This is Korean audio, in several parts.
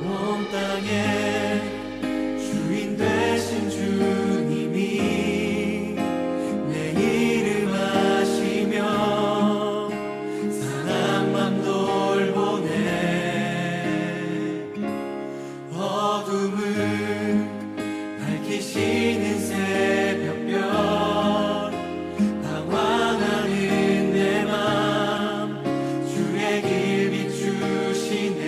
온 땅의 주인 되신 주님이 내 이름 아시며 사랑만 돌보네. 어둠을 밝히시는 새벽별 방황하는 내 맘 주의 길 비추시네.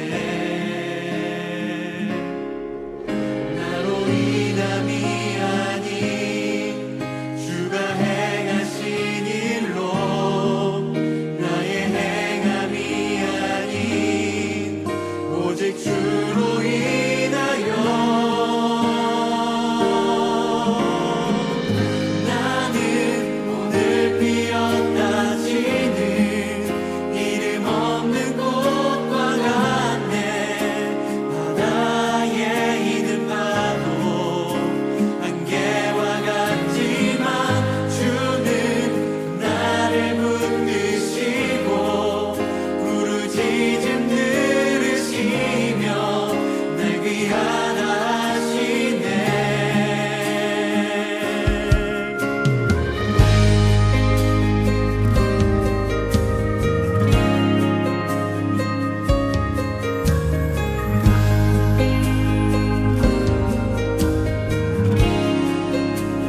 나로 인함이 아닌 주가 행하신 일로 나의 행함이 아닌 오직 주로 인하여 나는 오늘 피었다 지는 이름 없는 꽃과 같네. 바다에 있는 파도 안개와 같지만 주는 나를 붙드시고 부르짖음 들으시며 날 귀하다 하시네.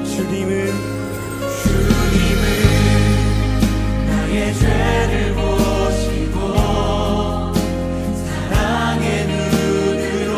주님은 나의 죄를 보시고 사랑의 눈으로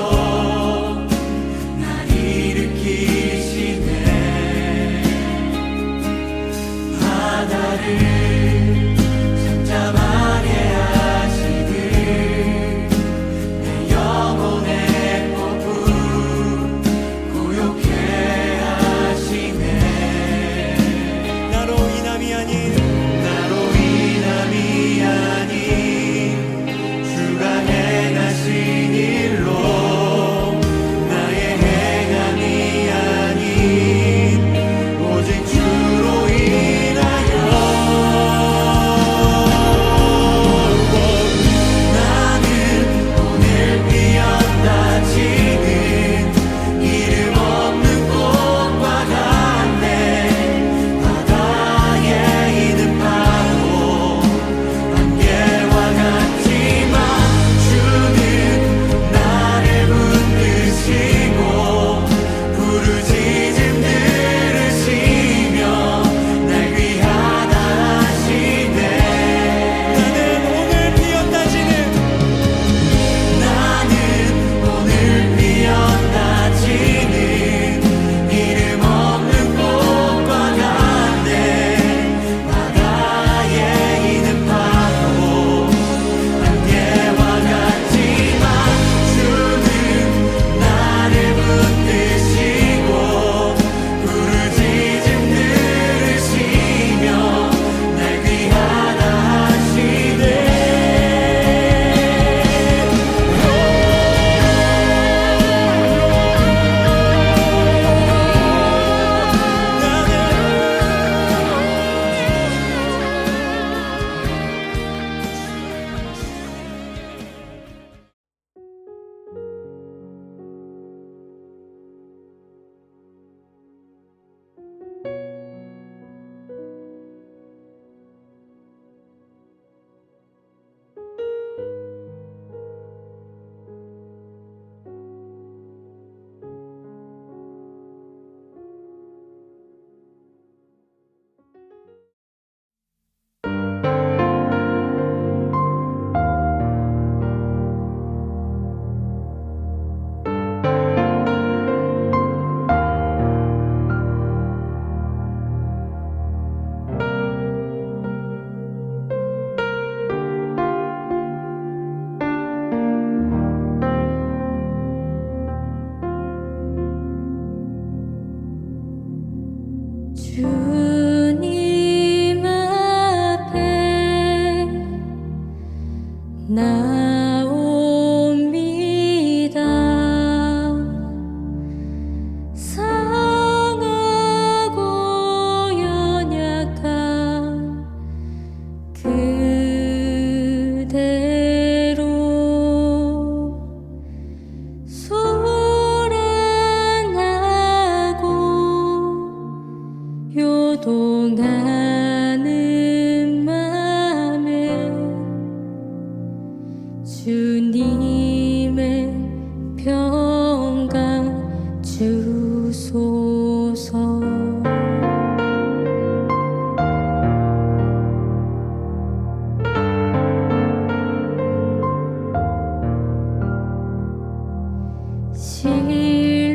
신뢰하리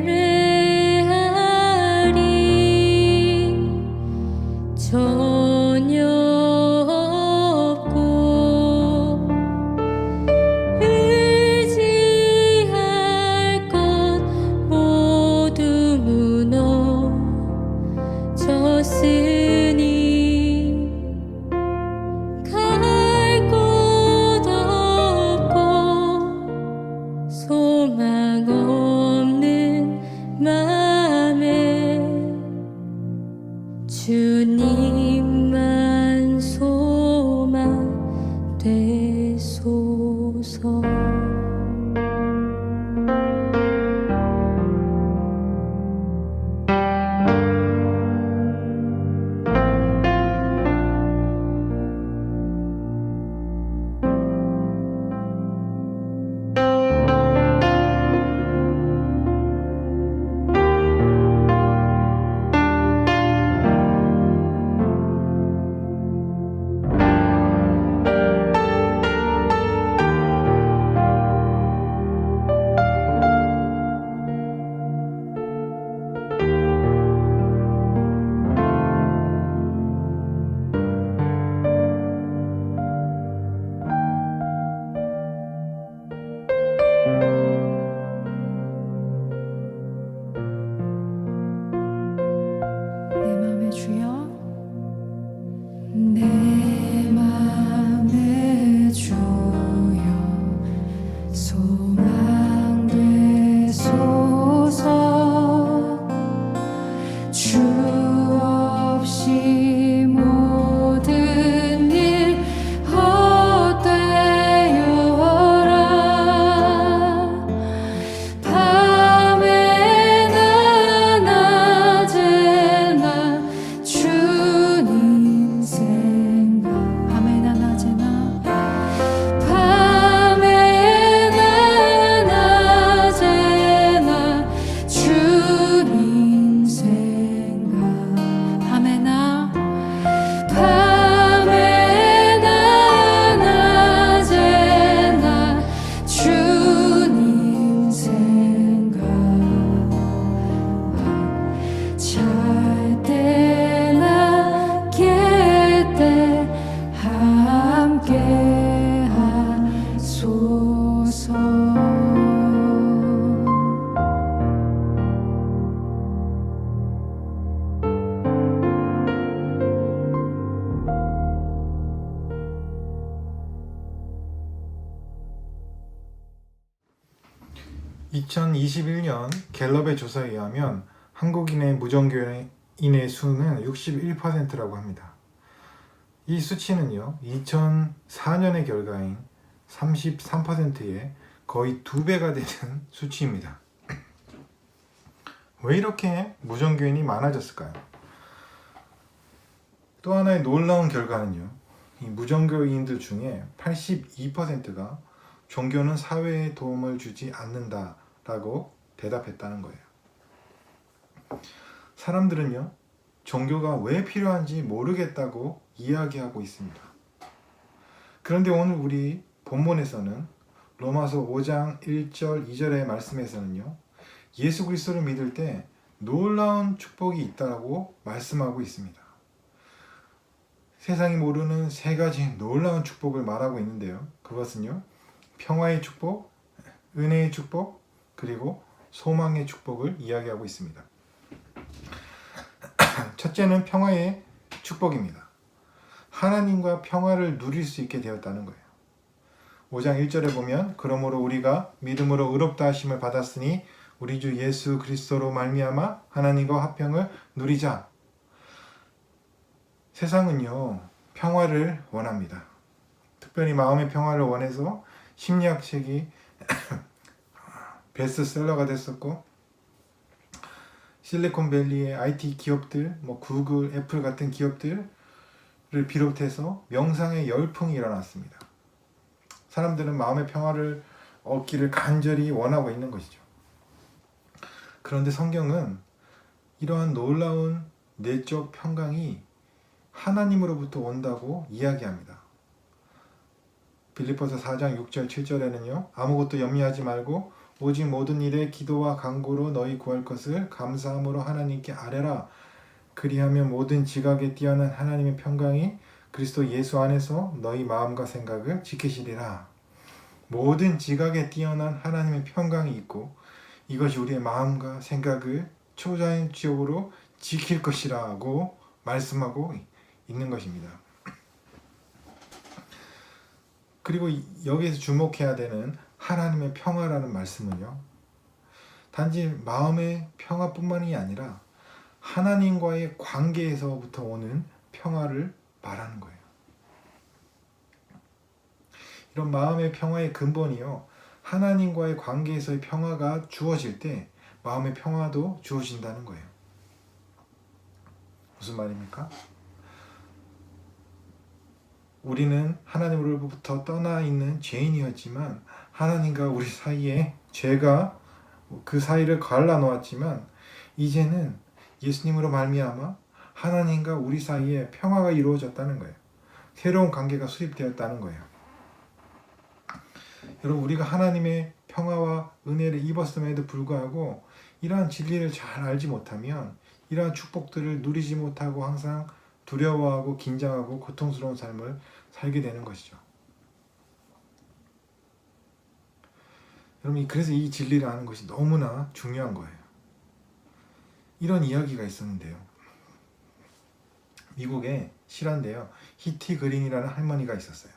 전혀 없고 의지할 것 모두 무너졌으니 갈 곳 없고 소망 없는 맘에 주님만 소망 되소서. 내 맘의 주여, 내 맘의 주여 소망 되소서. 주 없이 모든 일 헛되어라. 밤에나 낮에나 주님 생각. 밤에나 낮에나 주님 생각. 밤에나 낮에나 주님 생각. 잘 때나 깰 때 함께 하소서. (2021년) 갤럽의 조사에 의하면 한국인의 무정교인의 수는 61%라고 합니다. 이 수치는요 2004년의 결과인 33%의 거의 2배가 되는 수치입니다. 왜 이렇게 무정교인이 많아졌을까요? 또 하나의 놀라운 결과는요, 이 무정교인들 중에 82%가 종교는 사회에 도움을 주지 않는다라고 대답했다는 거예요. 사람들은요, 종교가 왜 필요한지 모르겠다고 이야기하고 있습니다. 그런데 오늘 우리 본문에서는 로마서 5장 1절 2절의 말씀에서는요, 예수 그리스도를 믿을 때 놀라운 축복이 있다고 말씀하고 있습니다. 세상이 모르는 3가지 놀라운 축복을 말하고 있는데요, 그것은요, 평화의 축복, 은혜의 축복, 그리고 소망의 축복을 이야기하고 있습니다. 첫째는 평화의 축복입니다. 하나님과 평화를 누릴 수 있게 되었다는 거예요. 5장 1절에 보면 그러므로 우리가 믿음으로 의롭다 하심을 받았으니 우리 주 예수 그리스도로 말미암아 하나님과 화평을 누리자. 세상은요, 평화를 원합니다. 특별히 마음의 평화를 원해서 심리학책이 베스트셀러가 됐었고, 실리콘밸리의 IT 기업들, 구글, 애플 같은 기업들을 비롯해서 명상의 열풍이 일어났습니다. 사람들은 마음의 평화를 얻기를 간절히 원하고 있는 것이죠. 그런데 성경은 이러한 놀라운 내적 평강이 하나님으로부터 온다고 이야기합니다. 빌립보서 4장 6절 7절에는요, 아무것도 염려하지 말고 오직 모든 일에 기도와 간구로 너희 구할 것을 감사함으로 하나님께 아뢰라. 그리하면 모든 지각에 뛰어난 하나님의 평강이 그리스도 예수 안에서 너희 마음과 생각을 지키시리라. 모든 지각에 뛰어난 하나님의 평강이 있고 이것이 우리의 마음과 생각을 초자연적으로 지킬 것이라고 말씀하고 있는 것입니다. 그리고 여기에서 주목해야 되는 하나님의 평화라는 말씀은요, 단지 마음의 평화뿐만이 아니라 하나님과의 관계에서부터 오는 평화를 말하는 거예요. 이런 마음의 평화의 근본이요, 하나님과의 관계에서의 평화가 주어질 때 마음의 평화도 주어진다는 거예요. 무슨 말입니까? 우리는 하나님으로부터 떠나 있는 죄인이었지만 하나님과 우리 사이에 죄가 그 사이를 갈라놓았지만 이제는 예수님으로 말미암아 하나님과 우리 사이에 평화가 이루어졌다는 거예요. 새로운 관계가 수립되었다는 거예요. 여러분, 우리가 하나님의 평화와 은혜를 입었음에도 불구하고 이러한 진리를 잘 알지 못하면 이러한 축복들을 누리지 못하고 항상 두려워하고 긴장하고 고통스러운 삶을 살게 되는 것이죠. 여러분, 그래서 이 진리를 아는 것이 너무나 중요한 거예요. 이런 이야기가 있었는데요. 미국에 실화인데요. 히티 그린이라는 할머니가 있었어요.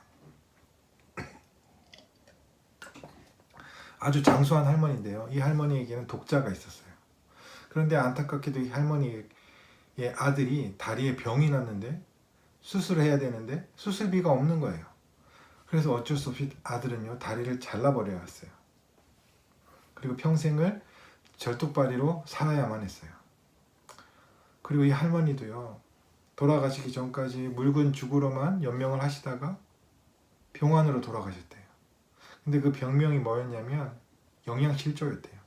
아주 장수한 할머니인데요. 이 할머니에게는 독자가 있었어요. 그런데 안타깝게도 이 할머니의 아들이 다리에 병이 났는데 수술을 해야 되는데 수술비가 없는 거예요. 그래서 어쩔 수 없이 아들은요, 다리를 잘라버려야 했어요. 그리고 평생을 절뚝발이로 살아야만 했어요. 그리고 이 할머니도요, 돌아가시기 전까지 묽은 죽으로만 연명을 하시다가 병환으로 돌아가셨대요. 근데 그 병명이 뭐였냐면 영양실조였대요.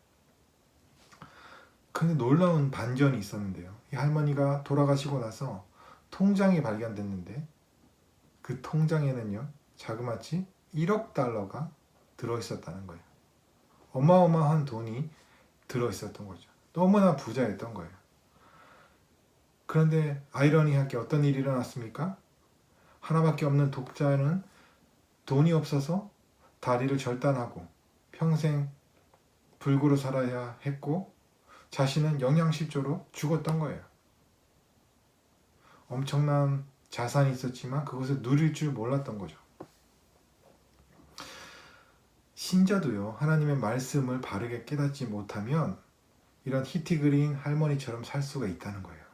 근데 놀라운 반전이 있었는데요. 이 할머니가 돌아가시고 나서 통장이 발견됐는데 그 통장에는요, 자그마치 1억 달러가 들어있었다는 거예요. 어마어마한 돈이 들어있었던 거죠. 너무나 부자였던 거예요. 그런데 아이러니하게 어떤 일이 일어났습니까? 하나밖에 없는 독자는 돈이 없어서 다리를 절단하고 평생 불구로 살아야 했고 자신은 영양실조로 죽었던 거예요. 엄청난 자산이 있었지만 그것을 누릴 줄 몰랐던 거죠. 신자도요, 하나님의 말씀을 바르게 깨닫지 못하면 이런 히티 그린 할머니처럼 살 수가 있다는 거예요.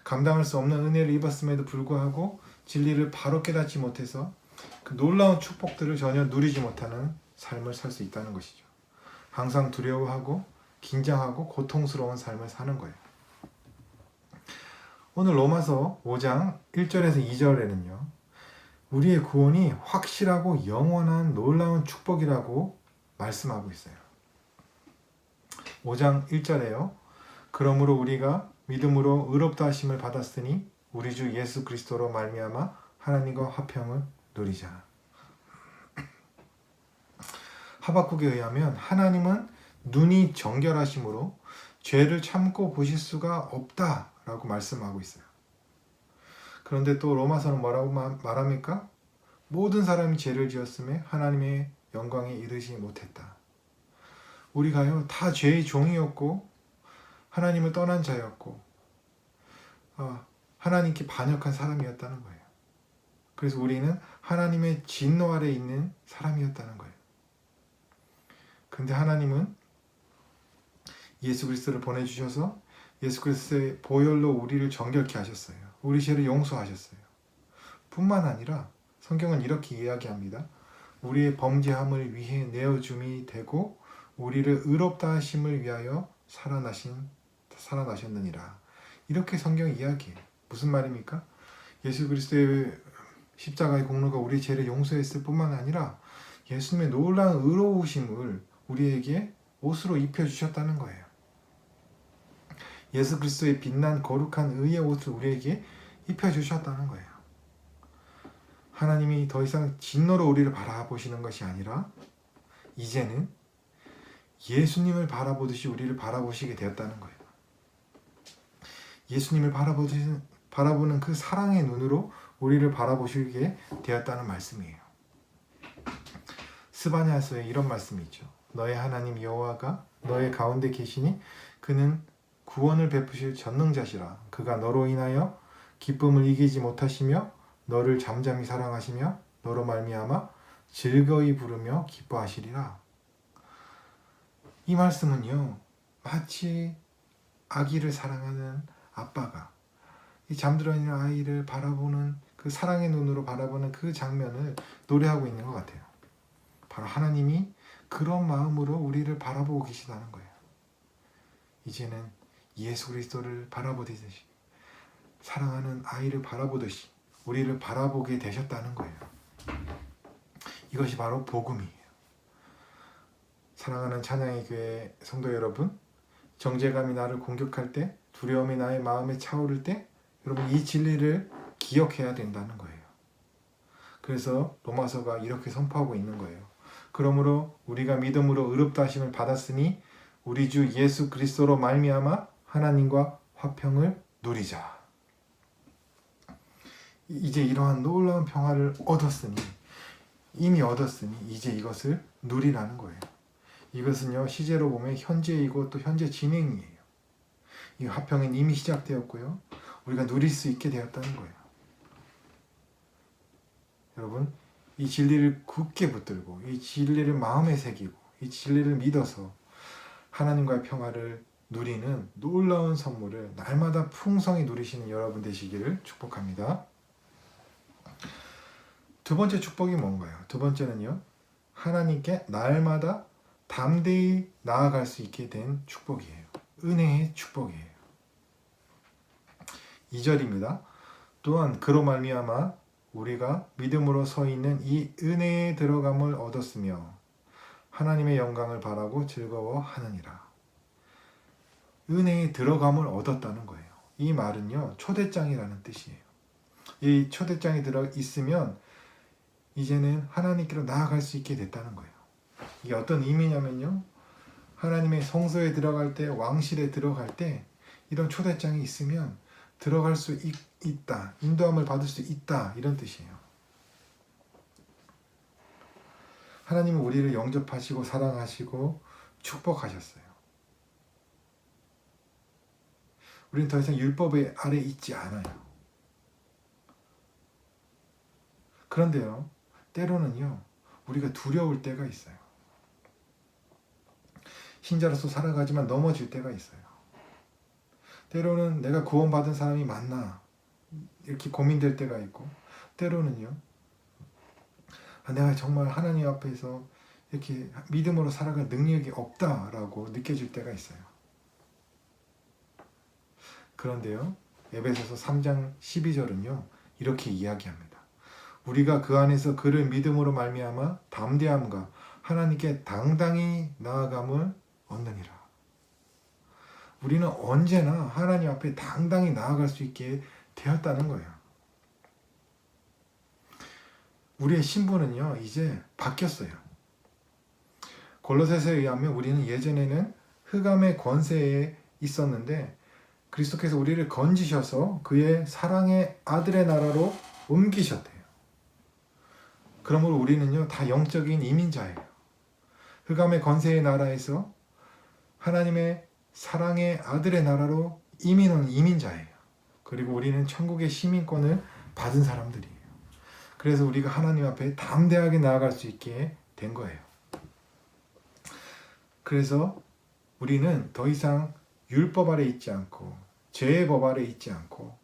감당할 수 없는 은혜를 입었음에도 불구하고 진리를 바로 깨닫지 못해서 그 놀라운 축복들을 전혀 누리지 못하는 삶을 살 수 있다는 것이죠. 항상 두려워하고 긴장하고 고통스러운 삶을 사는 거예요. 오늘 로마서 5장 1절에서 2절에는요, 우리의 구원이 확실하고 영원한 놀라운 축복이라고 말씀하고 있어요. 5장 1절에요. 그러므로 우리가 믿음으로 의롭다 하심을 받았으니 우리 주 예수 그리스도로 말미암아 하나님과 화평을 누리자. 하박국에 의하면 하나님은 눈이 정결하심으로 죄를 참고 보실 수가 없다라고 말씀하고 있어요. 그런데 또 로마서는 뭐라고 말합니까? 모든 사람이 죄를 지었음에 하나님의 영광에 이르지 못했다. 우리가요, 다 죄의 종이었고 하나님을 떠난 자였고 하나님께 반역한 사람이었다는 거예요. 그래서 우리는 하나님의 진노 아래 있는 사람이었다는 거예요. 근데 하나님은 예수 그리스도를 보내주셔서 예수 그리스도의 보혈로 우리를 정결케 하셨어요. 우리 죄를 용서하셨어요. 뿐만 아니라 성경은 이렇게 이야기합니다. 우리의 범죄함을 위해 내어줌이 되고 우리를 의롭다 하심을 위하여 살아나셨느니라. 이렇게 성경이 이야기해요. 무슨 말입니까? 예수 그리스도의 십자가의 공로가 우리의 죄를 용서했을 뿐만 아니라 예수님의 놀라운 의로우심을 우리에게 옷으로 입혀주셨다는 거예요. 예수 그리스도의 빛난 거룩한 의의 옷을 우리에게 입혀주셨다는 거예요. 하나님이 더 이상 진노로 우리를 바라보시는 것이 아니라 이제는 예수님을 바라보듯이 우리를 바라보시게 되었다는 거예요. 예수님을 바라보는 그 사랑의 눈으로 우리를 바라보시게 되었다는 말씀이에요. 스바냐서에 이런 말씀이 있죠. 너의 하나님 여호와가 너의 가운데 계시니 그는 구원을 베푸실 전능자시라. 그가 너로 인하여 기쁨을 이기지 못하시며 너를 잠잠히 사랑하시며 너로 말미암아 즐거이 부르며 기뻐하시리라. 이 말씀은요, 마치 아기를 사랑하는 아빠가 이 잠들어 있는 아이를 바라보는 그 사랑의 눈으로 바라보는 그 장면을 노래하고 있는 것 같아요. 바로 하나님이 그런 마음으로 우리를 바라보고 계시다는 거예요. 이제는 예수 그리스도를 바라보듯이 사랑하는 아이를 바라보듯이 우리를 바라보게 되셨다는 거예요. 이것이 바로 복음이에요. 사랑하는 찬양의 교회 성도 여러분, 정죄감이 나를 공격할 때, 두려움이 나의 마음에 차오를 때 여러분 이 진리를 기억해야 된다는 거예요. 그래서 로마서가 이렇게 선포하고 있는 거예요. 그러므로 우리가 믿음으로 의롭다 하심을 받았으니 우리 주 예수 그리스도로 말미암아 하나님과 화평을 누리자. 이제 이러한 놀라운 평화를 이미 얻었으니 이제 이것을 누리라는 거예요. 이것은요, 시제로 보면 현재이고 또 현재 진행이에요. 이 화평은 이미 시작되었고요, 우리가 누릴 수 있게 되었다는 거예요. 여러분, 이 진리를 굳게 붙들고 이 진리를 마음에 새기고 이 진리를 믿어서 하나님과의 평화를 누리는 놀라운 선물을 날마다 풍성히 누리시는 여러분 되시기를 축복합니다. 두 번째 축복이 뭔가요? 두 번째는요, 하나님께 날마다 담대히 나아갈 수 있게 된 축복이에요. 은혜의 축복이에요. 2절입니다. 또한 그로 말미암아 우리가 믿음으로 서 있는 이 은혜에 들어감을 얻었으며 하나님의 영광을 바라고 즐거워하느니라. 은혜에 들어감을 얻었다는 거예요. 이 말은요, 초대장이라는 뜻이에요. 이 초대장이 들어 있으면 이제는 하나님께로 나아갈 수 있게 됐다는 거예요. 이게 어떤 의미냐면요, 하나님의 성소에 들어갈 때, 왕실에 들어갈 때 이런 초대장이 있으면 들어갈 수 있다, 인도함을 받을 수 있다, 이런 뜻이에요. 하나님은 우리를 영접하시고 사랑하시고 축복하셨어요. 우리는 더 이상 율법의 아래 있지 않아요. 그런데요, 때로는요, 우리가 두려울 때가 있어요. 신자로서 살아가지만 넘어질 때가 있어요. 때로는 내가 구원받은 사람이 맞나 이렇게 고민될 때가 있고, 때로는요, 내가 정말 하나님 앞에서 이렇게 믿음으로 살아갈 능력이 없다라고 느껴질 때가 있어요. 그런데요, 에베소서 3장 12절은요 이렇게 이야기합니다. 우리가 그 안에서 그를 믿음으로 말미암아 담대함과 하나님께 당당히 나아감을 얻느니라. 우리는 언제나 하나님 앞에 당당히 나아갈 수 있게 되었다는 거예요. 우리의 신분은요, 이제 바뀌었어요. 골로새서에 의하면 우리는 예전에는 흑암의 권세에 있었는데 그리스도께서 우리를 건지셔서 그의 사랑의 아들의 나라로 옮기셨대요. 그러므로 우리는요, 다 영적인 이민자예요. 흑암의 권세의 나라에서 하나님의 사랑의 아들의 나라로 이민한 이민자예요. 그리고 우리는 천국의 시민권을 받은 사람들이에요. 그래서 우리가 하나님 앞에 담대하게 나아갈 수 있게 된 거예요. 그래서 우리는 더 이상 율법 아래 있지 않고 죄의 법 아래 있지 않고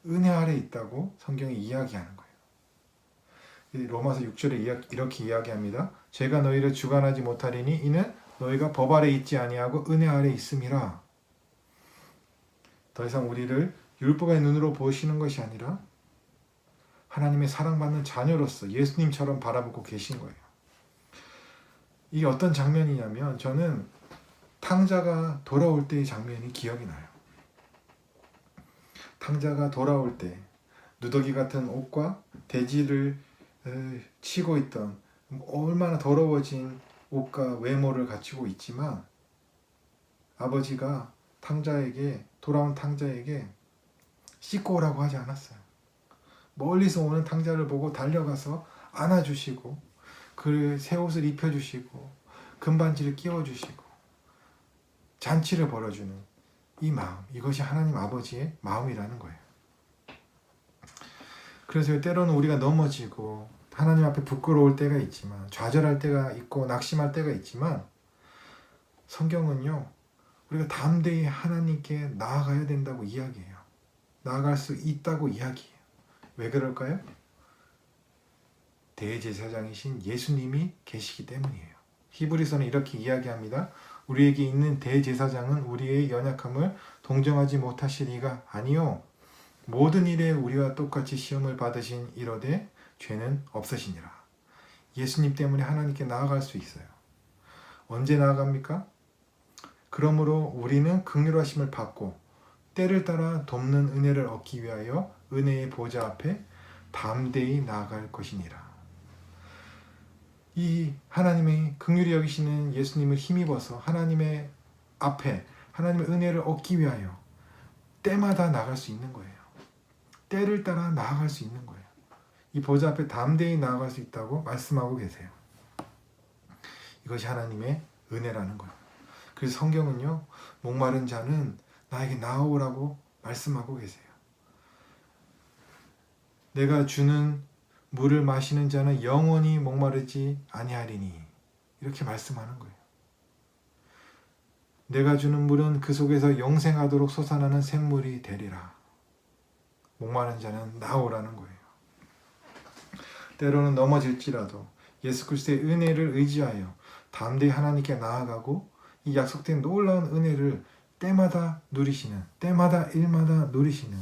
은혜 아래 있다고 성경이 이야기하는 거예요. 로마서 6절에 이렇게 이야기합니다. 죄가 너희를 주관하지 못하리니 이는 너희가 법 아래 있지 아니하고 은혜 아래 있음이라. 더 이상 우리를 율법의 눈으로 보시는 것이 아니라 하나님의 사랑받는 자녀로서 예수님처럼 바라보고 계신 거예요. 이게 어떤 장면이냐면 저는 탕자가 돌아올 때의 장면이 기억이 나요. 탕자가 돌아올 때 누더기 같은 옷과 돼지를 치고 있던 얼마나 더러워진 옷과 외모를 갖추고 있지만 아버지가 돌아온 탕자에게 씻고 오라고 하지 않았어요. 멀리서 오는 탕자를 보고 달려가서 안아주시고 그 새 옷을 입혀주시고 금반지를 끼워주시고 잔치를 벌어주는 이 마음, 이것이 하나님 아버지의 마음이라는 거예요. 그래서 때로는 우리가 넘어지고 하나님 앞에 부끄러울 때가 있지만, 좌절할 때가 있고 낙심할 때가 있지만, 성경은요 우리가 담대히 하나님께 나아가야 된다고 이야기해요. 나아갈 수 있다고 이야기해요. 왜 그럴까요? 대제사장이신 예수님이 계시기 때문이에요. 히브리서는 이렇게 이야기합니다. 우리에게 있는 대제사장은 우리의 연약함을 동정하지 못하시리가 아니요 모든 일에 우리와 똑같이 시험을 받으신 이로되 죄는 없으시니라. 예수님 때문에 하나님께 나아갈 수 있어요. 언제 나아갑니까? 그러므로 우리는 긍휼하심을 받고 때를 따라 돕는 은혜를 얻기 위하여 은혜의 보좌 앞에 담대히 나아갈 것이니라. 이 하나님의 긍휼히 여기시는 예수님을 힘입어서 하나님의 앞에 하나님의 은혜를 얻기 위하여 때마다 나아갈 수 있는 거예요. 때를 따라 나아갈 수 있는 거예요. 이 보좌 앞에 담대히 나아갈 수 있다고 말씀하고 계세요. 이것이 하나님의 은혜라는 거예요. 그래서 성경은요 목마른 자는 나에게 나오라고 말씀하고 계세요. 내가 주는 물을 마시는 자는 영원히 목마르지 아니하리니, 이렇게 말씀하는 거예요. 내가 주는 물은 그 속에서 영생하도록 솟아나는 샘물이 되리라. 목마른 자는 나오라는 거예요. 때로는 넘어질지라도 예수 그리스도의 은혜를 의지하여 담대히 하나님께 나아가고 이 약속된 놀라운 은혜를 때마다 누리시는, 때마다 일마다 누리시는,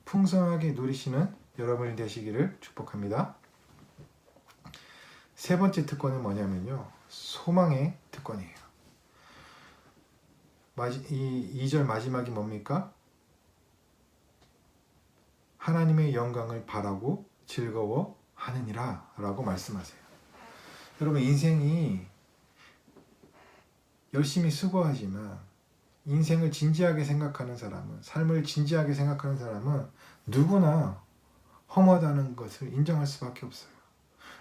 풍성하게 누리시는 여러분이 되시기를 축복합니다. 세 번째 특권은 뭐냐면요, 소망의 특권이에요. 이 2절 마지막이 뭡니까? 하나님의 영광을 바라고 즐거워하느니라 라고 말씀하세요. 여러분, 인생이 열심히 수고하지만 인생을 진지하게 생각하는 사람은, 삶을 진지하게 생각하는 사람은 누구나 험하다는 것을 인정할 수밖에 없어요.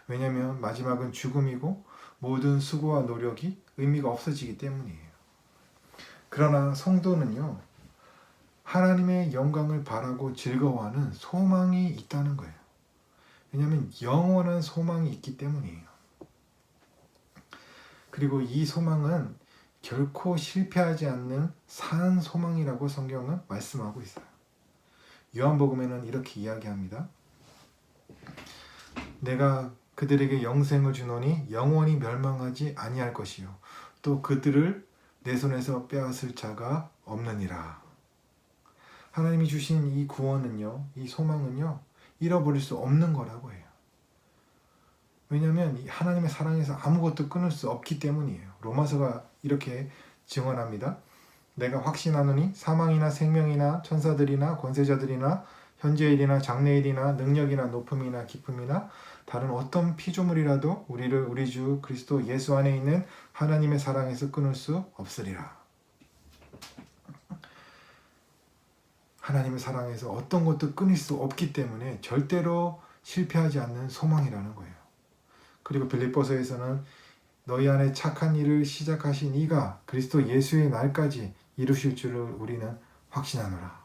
왜냐하면 마지막은 죽음이고 모든 수고와 노력이 의미가 없어지기 때문이에요. 그러나 성도는요, 하나님의 영광을 바라고 즐거워하는 소망이 있다는 거예요. 왜냐하면 영원한 소망이 있기 때문이에요. 그리고 이 소망은 결코 실패하지 않는 산 소망이라고 성경은 말씀하고 있어요. 요한복음에는 이렇게 이야기합니다. 내가 그들에게 영생을 주노니 영원히 멸망하지 아니할 것이요 또 그들을 내 손에서 빼앗을 자가 없느니라. 하나님이 주신 이 구원은요, 이 소망은요, 잃어버릴 수 없는 거라고 해요. 왜냐하면 하나님의 사랑에서 아무것도 끊을 수 없기 때문이에요. 로마서가 이렇게 증언합니다. 내가 확신하노니 사망이나 생명이나 천사들이나 권세자들이나 현재일이나 장래일이나 능력이나 높음이나 깊음이나 다른 어떤 피조물이라도 우리를 우리 주 그리스도 예수 안에 있는 하나님의 사랑에서 끊을 수 없으리라. 하나님의 사랑에서 어떤 것도 끊을 수 없기 때문에 절대로 실패하지 않는 소망이라는 거예요. 그리고 빌립보서에서는 너희 안에 착한 일을 시작하신 이가 그리스도 예수의 날까지 이루실 줄을 우리는 확신하노라.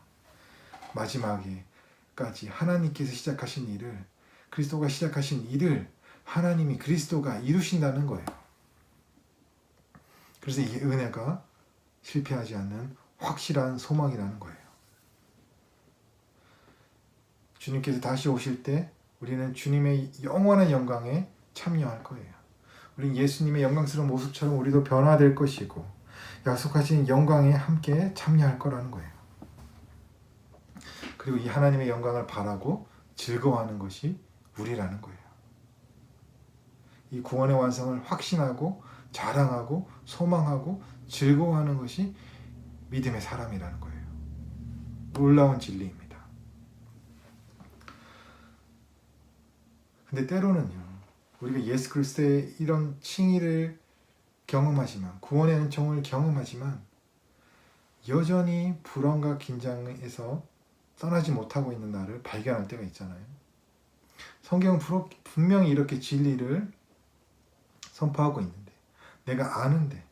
마지막에까지 하나님께서 시작하신 일을, 그리스도가 시작하신 일을 하나님이, 그리스도가 이루신다는 거예요. 그래서 이 은혜가 실패하지 않는 확실한 소망이라는 거예요. 주님께서 다시 오실 때 우리는 주님의 영원한 영광에 참여할 거예요. 우리는 예수님의 영광스러운 모습처럼 우리도 변화될 것이고 약속하신 영광에 함께 참여할 거라는 거예요. 그리고 이 하나님의 영광을 바라고 즐거워하는 것이 우리라는 거예요. 이 구원의 완성을 확신하고 자랑하고 소망하고 즐거워하는 것이 믿음의 사람이라는 거예요. 놀라운 진리입니다. 근데 때로는요, 우리가 예수 그리스도의 이런 칭의를 경험하지만, 구원의 은총을 경험하지만 여전히 불안과 긴장에서 떠나지 못하고 있는 나를 발견할 때가 있잖아요. 성경은 분명히 이렇게 진리를 선포하고 있는데, 내가 아는데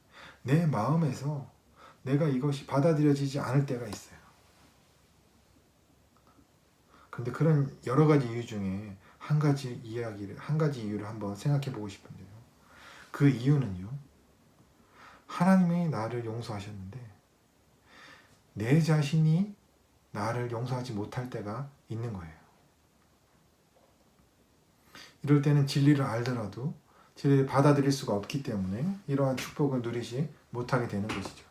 내 마음에서 내가 이것이 받아들여지지 않을 때가 있어요. 근데 그런 여러 가지 이유 중에 한 가지 이유를 한번 생각해 보고 싶은데요. 그 이유는요, 하나님이 나를 용서하셨는데 내 자신이 나를 용서하지 못할 때가 있는 거예요. 이럴 때는 진리를 알더라도 진리를 받아들일 수가 없기 때문에 이러한 축복을 누리지 못하게 되는 것이죠.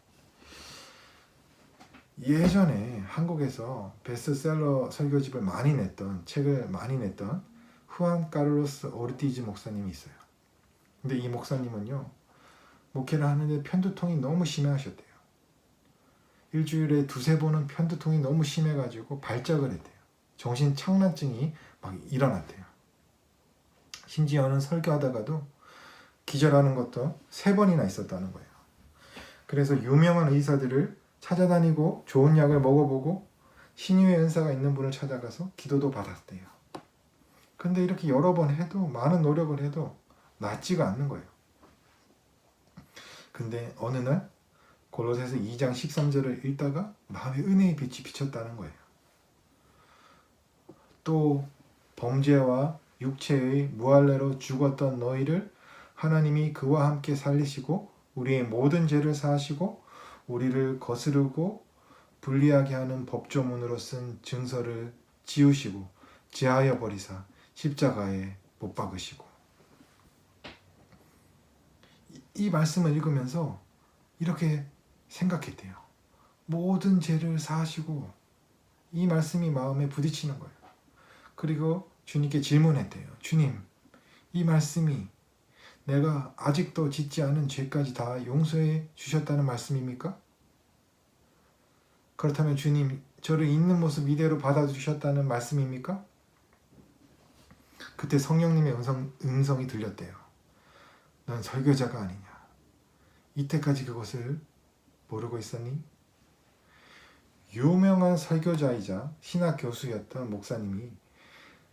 예전에 한국에서 베스트셀러 설교집을 많이 냈던, 책을 많이 냈던 후안 카를로스 오르티즈 목사님이 있어요. 근데 이 목사님은요, 목회를 하는데 편두통이 너무 심해하셨대요. 일주일에 2-3번은 편두통이 너무 심해가지고 발작을 했대요. 정신착란증이 막 일어났대요. 심지어는 설교하다가도 기절하는 것도 3번이나 있었다는 거예요. 그래서 유명한 의사들을 찾아다니고 좋은 약을 먹어보고 신유의 은사가 있는 분을 찾아가서 기도도 받았대요. 근데 이렇게 여러 번 해도, 많은 노력을 해도 낫지가 않는 거예요. 근데 어느 날 골로새서 2장 13절을 읽다가 마음의 은혜의 빛이 비쳤다는 거예요. 또 범죄와 육체의 무할례로 죽었던 너희를 하나님이 그와 함께 살리시고 우리의 모든 죄를 사하시고 우리를 거스르고 불리하게 하는 법조문으로 쓴 증서를 지우시고 제하여 버리사 십자가에 못 박으시고. 이 말씀을 읽으면서 이렇게 생각했대요. 모든 죄를 사하시고. 이 말씀이 마음에 부딪히는 거예요. 그리고 주님께 질문했대요. 주님, 이 말씀이 내가 아직도 짓지 않은 죄까지 다 용서해 주셨다는 말씀입니까? 그렇다면 주님, 저를 있는 모습 이대로 받아주셨다는 말씀입니까? 그때 성령님의 음성이 들렸대요. 넌 설교자가 아니냐. 이때까지 그것을 모르고 있었니? 유명한 설교자이자 신학 교수였던 목사님이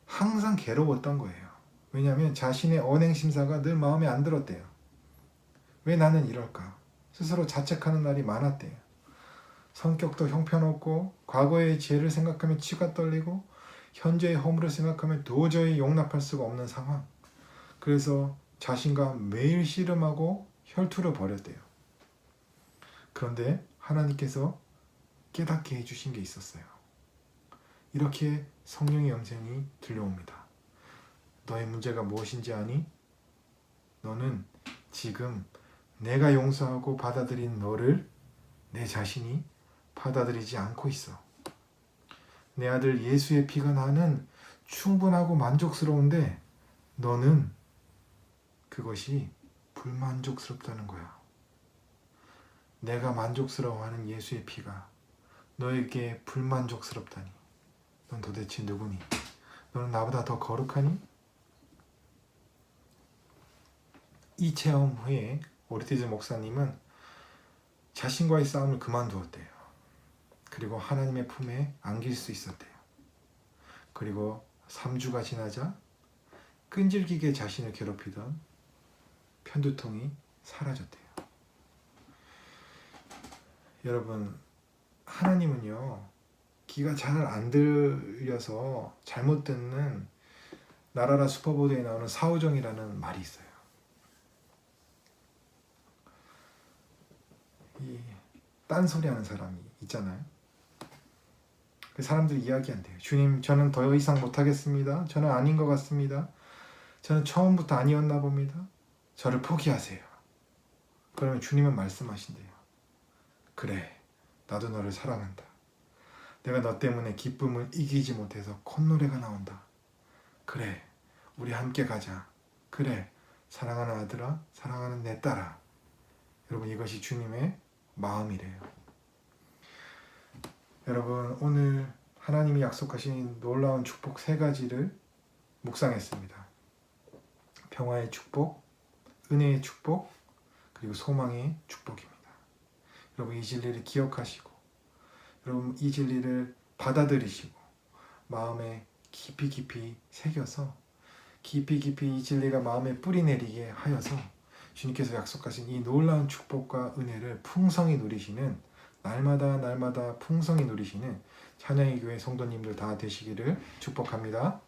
항상 괴로웠던 거예요. 왜냐하면 자신의 언행 심사가 늘 마음에 안 들었대요. 왜 나는 이럴까? 스스로 자책하는 날이 많았대요. 성격도 형편없고 과거의 죄를 생각하면 치가 떨리고 현재의 허물을 생각하면 도저히 용납할 수가 없는 상황. 그래서 자신과 매일 씨름하고 혈투를 벌였대요. 그런데 하나님께서 깨닫게 해주신 게 있었어요. 이렇게 성령의 음성이 들려옵니다. 너의 문제가 무엇인지 아니? 너는 지금 내가 용서하고 받아들인 너를 내 자신이 받아들이지 않고 있어. 내 아들 예수의 피가 나는 충분하고 만족스러운데 너는 그것이 불만족스럽다는 거야. 내가 만족스러워하는 예수의 피가 너에게 불만족스럽다니. 넌 도대체 누구니? 너는 나보다 더 거룩하니? 이 체험 후에 오르티즈 목사님은 자신과의 싸움을 그만두었대요. 그리고 하나님의 품에 안길 수 있었대요. 그리고 3주가 지나자 끈질기게 자신을 괴롭히던 편두통이 사라졌대요. 여러분, 하나님은요, 귀가 잘 안 들려서 잘못 듣는 나라라 슈퍼보드에 나오는 사오정이라는 말이 있어요. 이 딴소리 하는 사람이 있잖아요. 그 사람들이 이야기한대요. 주님, 저는 더 이상 못하겠습니다. 저는 아닌 것 같습니다. 저는 처음부터 아니었나 봅니다. 저를 포기하세요. 그러면 주님은 말씀하신대요. 그래, 나도 너를 사랑한다. 내가 너 때문에 기쁨을 이기지 못해서 콧노래가 나온다. 그래, 우리 함께 가자. 그래, 사랑하는 아들아, 사랑하는 내 딸아. 여러분, 이것이 주님의 마음이래요. 여러분, 오늘 하나님이 약속하신 놀라운 축복 3가지를 묵상했습니다. 평화의 축복, 은혜의 축복, 그리고 소망의 축복입니다. 여러분, 이 진리를 기억하시고 여러분 이 진리를 받아들이시고 마음에 깊이 깊이 새겨서 깊이 깊이 이 진리가 마음에 뿌리 내리게 하여서 주님께서 약속하신 이 놀라운 축복과 은혜를 풍성히 누리시는 날마다 풍성히 누리시는 찬양의 교회 성도님들 다 되시기를 축복합니다.